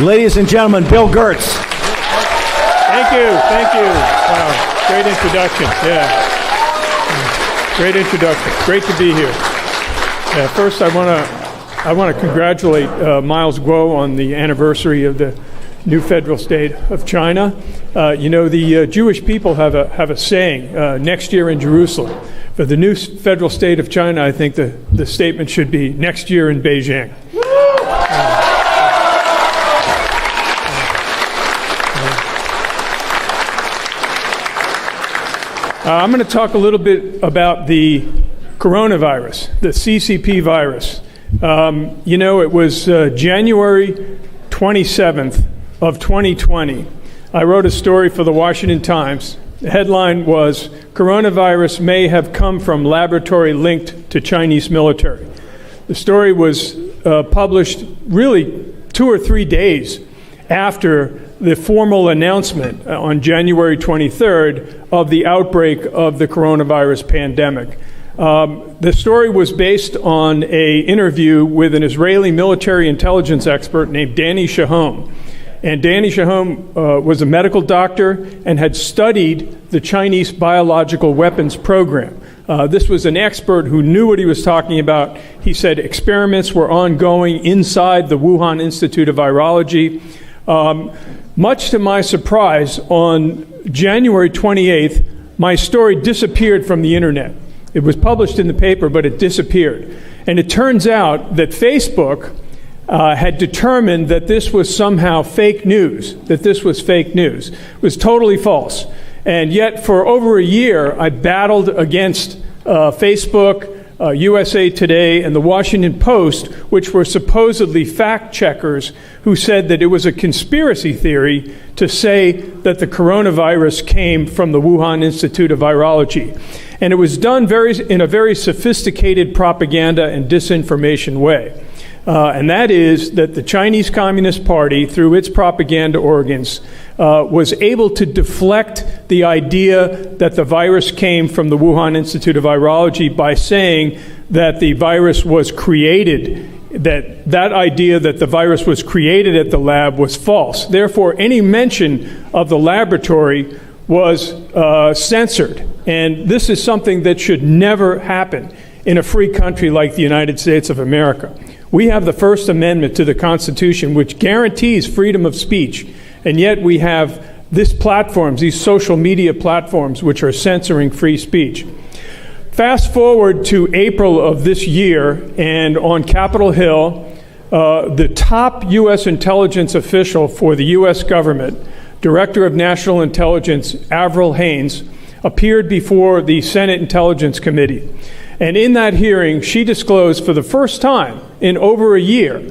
Ladies and gentlemen, Bill Gertz. Thank you. Wow, great introduction. Yeah, great introduction. Great to be here. Yeah, first I want to congratulate Miles Guo on the anniversary of the new federal state of China. The Jewish people have a saying, next year in Jerusalem. For the new federal state of China, I think the statement should be next year in Beijing. I'm going to talk a little bit about the coronavirus, the CCP virus. It was January 27th of 2020. I wrote a story for the Washington Times. The headline was, "Coronavirus may have come from laboratory linked to Chinese military." The story was published really 2 or 3 days after the formal announcement on January 23rd of the outbreak of the coronavirus pandemic. The story was based on an interview with an Israeli military intelligence expert named Danny Shahom. And Danny Shahom was a medical doctor and had studied the Chinese biological weapons program. This was an expert who knew what he was talking about. He said experiments were ongoing inside the Wuhan Institute of Virology. Much to my surprise, on January 28th, my story disappeared from the internet. It was published in the paper, but it disappeared. And it turns out that Facebook had determined that this was somehow fake news, It was totally false. And yet, for over a year, I battled against Facebook, USA Today, and the Washington Post, which were supposedly fact checkers who said that it was a conspiracy theory to say that the coronavirus came from the Wuhan Institute of Virology. And it was done in a very sophisticated propaganda and disinformation way. And that is that the Chinese Communist Party, through its propaganda organs, was able to deflect the idea that the virus came from the Wuhan Institute of Virology by saying that the virus was created, that idea that the virus was created at the lab was false. Therefore, any mention of the laboratory was censored. And this is something that should never happen in a free country like the United States of America. We have the First Amendment to the Constitution, which guarantees freedom of speech, and yet we have these social media platforms, which are censoring free speech. Fast forward to April of this year, and on Capitol Hill, the top U.S. intelligence official for the U.S. government, Director of National Intelligence Avril Haines, appeared before the Senate Intelligence Committee. And in that hearing, she disclosed for the first time in over a year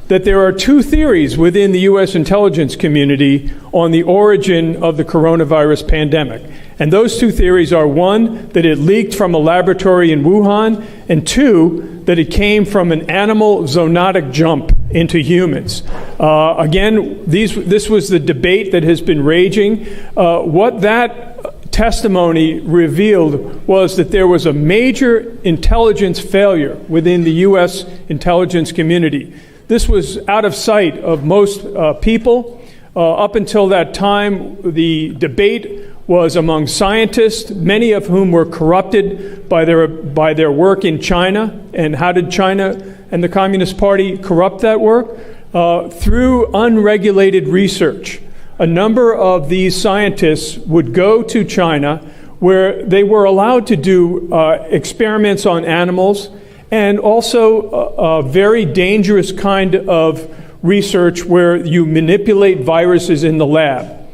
that there are 2 theories within the U.S. intelligence community on the origin of the coronavirus pandemic. And those 2 theories are, 1, that it leaked from a laboratory in Wuhan, and 2, that it came from an animal zoonotic jump into humans. Again, this was the debate that has been raging. What that testimony revealed was that there was a major intelligence failure within the U.S. intelligence community. This was out of sight of most people. Up until that time, the debate was among scientists, many of whom were corrupted by their work in China. And how did China and the Communist Party corrupt that work? Through unregulated research. A number of these scientists would go to China, where they were allowed to do experiments on animals, and also a very dangerous kind of research where you manipulate viruses in the lab.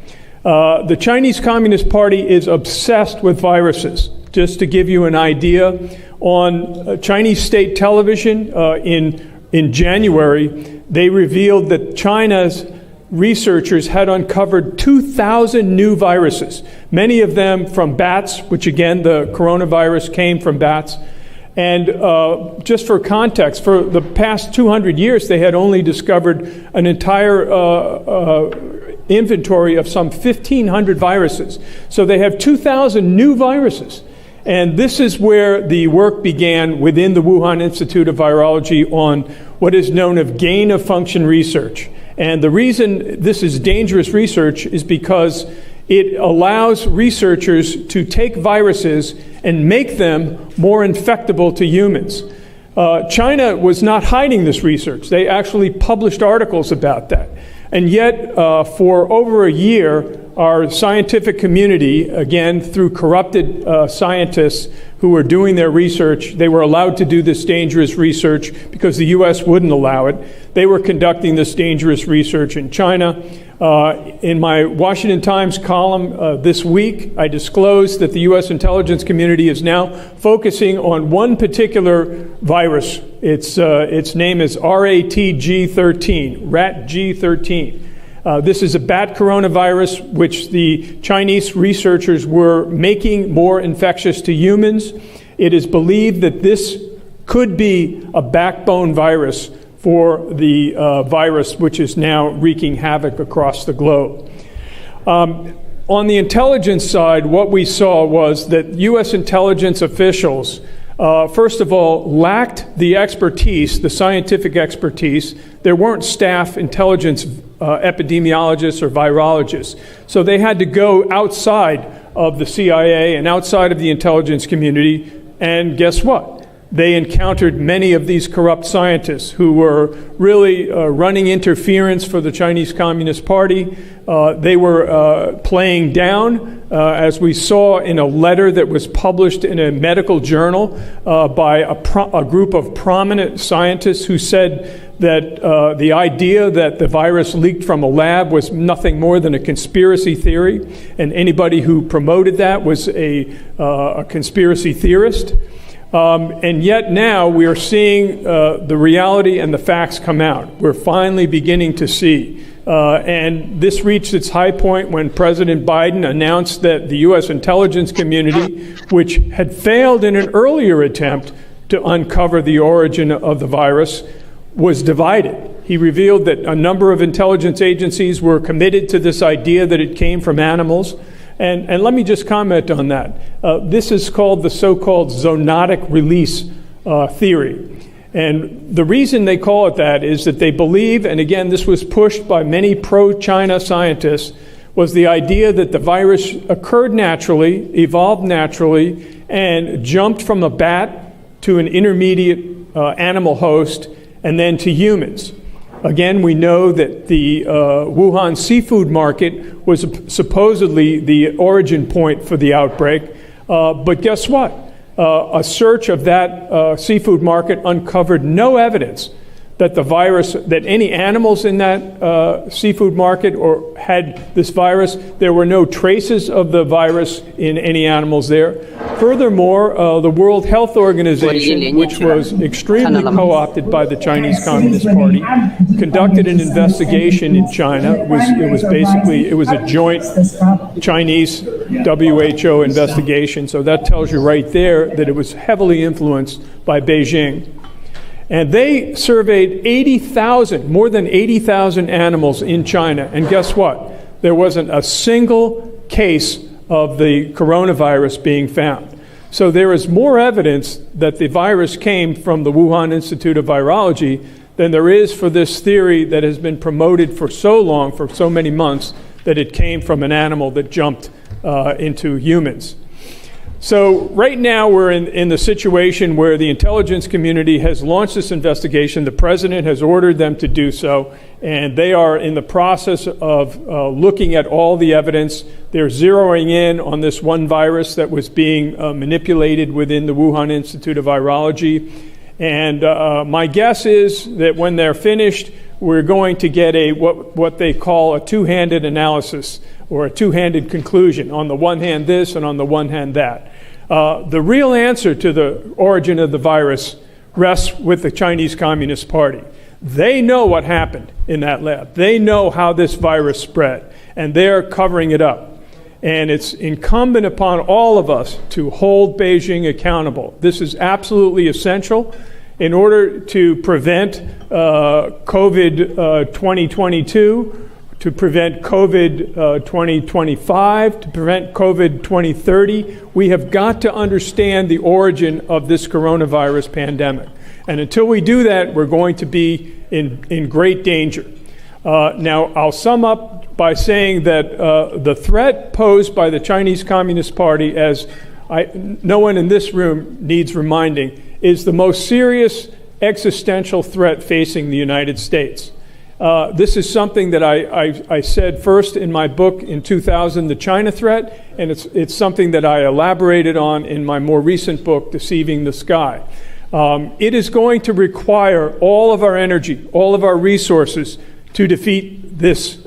The Chinese Communist Party is obsessed with viruses. Just to give you an idea, on Chinese state television in January, they revealed that China's researchers had uncovered 2,000 new viruses, many of them from bats, which again, the coronavirus came from bats. And just for context, for the past 200 years, they had only discovered an entire inventory of some 1,500 viruses. So they have 2,000 new viruses. And this is where the work began within the Wuhan Institute of Virology on what is known as gain-of-function research. And the reason this is dangerous research is because it allows researchers to take viruses and make them more infectable to humans. China was not hiding this research. They actually published articles about that. And yet, for over a year, our scientific community, again, through corrupted scientists who were doing their research, they were allowed to do this dangerous research because the U.S. wouldn't allow it. They were conducting this dangerous research in China. In my Washington Times column this week, I disclosed that the U.S. intelligence community is now focusing on one particular virus. Its name is RATG13, RATG13. This is a bat coronavirus which the Chinese researchers were making more infectious to humans. It is believed that this could be a backbone virus for the virus which is now wreaking havoc across the globe. On the intelligence side, what we saw was that U.S. intelligence officials, first of all, lacked the expertise, the scientific expertise. There weren't staff intelligence epidemiologists or virologists. So they had to go outside of the CIA and outside of the intelligence community, and guess what? They encountered many of these corrupt scientists who were really running interference for the Chinese Communist Party. They were playing down, as we saw in a letter that was published in a medical journal by a group of prominent scientists who said that the idea that the virus leaked from a lab was nothing more than a conspiracy theory, and anybody who promoted that was a conspiracy theorist. And yet now we are seeing the reality and the facts come out. We're finally beginning to see. And this reached its high point when President Biden announced that the U.S. intelligence community, which had failed in an earlier attempt to uncover the origin of the virus, was divided. He revealed that a number of intelligence agencies were committed to this idea that it came from animals. And let me just comment on that. This is called the so-called zoonotic release theory. And the reason they call it that is that they believe, and again, this was pushed by many pro-China scientists, was the idea that the virus occurred naturally, evolved naturally, and jumped from a bat to an intermediate animal host, and then to humans. Again, we know that the Wuhan seafood market was supposedly the origin point for the outbreak. But guess what? A search of that seafood market uncovered no evidence that the virus, that any animals in that seafood market or had this virus. There were no traces of the virus in any animals there. Furthermore, the World Health Organization, which was extremely co-opted by the Chinese Communist Party, conducted an investigation in China. It was a joint Chinese WHO investigation. So that tells you right there that it was heavily influenced by Beijing. And they surveyed more than 80,000 animals in China. And guess what? There wasn't a single case of the coronavirus being found. So there is more evidence that the virus came from the Wuhan Institute of Virology than there is for this theory that has been promoted for so long, for so many months, that it came from an animal that jumped into humans. So right now we're in the situation where the intelligence community has launched this investigation. The president has ordered them to do so, and they are in the process of looking at all the evidence. They're zeroing in on this one virus that was being manipulated within the Wuhan Institute of Virology. And my guess is that when they're finished, we're going to get what they call a two-handed analysis or a two-handed conclusion. On the one hand this, and on the one hand that. The real answer to the origin of the virus rests with the Chinese Communist Party. They know what happened in that lab. They know how this virus spread, and they're covering it up. And it's incumbent upon all of us to hold Beijing accountable. This is absolutely essential in order to prevent COVID 2022, to prevent COVID 2025, to prevent COVID 2030. We have got to understand the origin of this coronavirus pandemic. And until we do that, we're going to be in great danger. Now, I'll sum up by saying that the threat posed by the Chinese Communist Party, as no one in this room needs reminding, is the most serious existential threat facing the United States. This is something that I said first in my book in 2000, The China Threat, and it's something that I elaborated on in my more recent book, Deceiving the Sky. It is going to require all of our energy, all of our resources to defeat this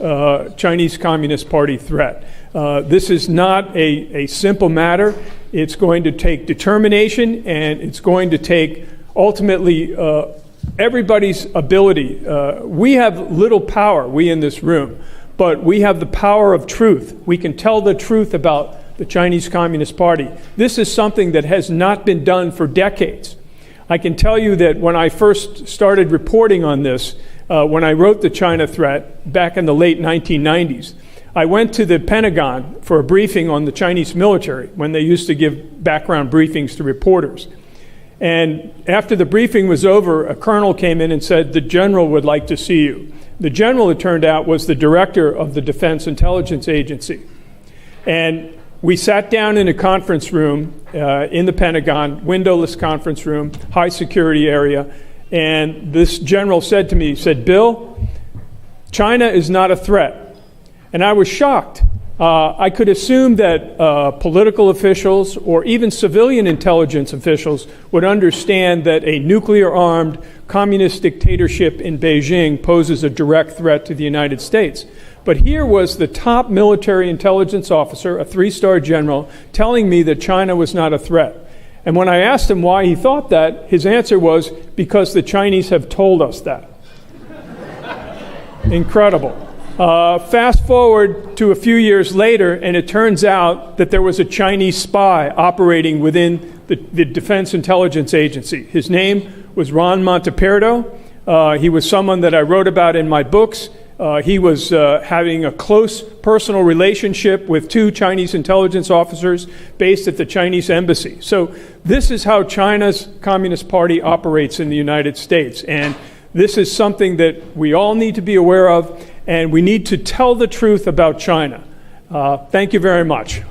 Chinese Communist Party threat. This is not a simple matter. It's going to take determination, and it's going to take ultimately everybody's ability. We have little power, we in this room, but we have the power of truth. We can tell the truth about the Chinese Communist Party. This is something that has not been done for decades. I can tell you that when I first started reporting on this, when I wrote The China Threat back in the late 1990s, I went to the Pentagon for a briefing on the Chinese military when they used to give background briefings to reporters. And after the briefing was over, a colonel came in and said, "The general would like to see you." The general, it turned out, was the director of the Defense Intelligence Agency. And we sat down in a conference room in the Pentagon, windowless conference room, high security area. And this general said to me, he said, "Bill, China is not a threat." And I was shocked. I could assume that political officials or even civilian intelligence officials would understand that a nuclear-armed communist dictatorship in Beijing poses a direct threat to the United States. But here was the top military intelligence officer, a 3-star general, telling me that China was not a threat. And when I asked him why he thought that, his answer was, "Because the Chinese have told us that." Incredible. Fast forward to a few years later, and it turns out that there was a Chinese spy operating within the Defense Intelligence Agency. His name was Ron Monteperto. He was someone that I wrote about in my books. He was having a close personal relationship with 2 Chinese intelligence officers based at the Chinese embassy. So this is how China's Communist Party operates in the United States. And this is something that we all need to be aware of, and we need to tell the truth about China. Thank you very much.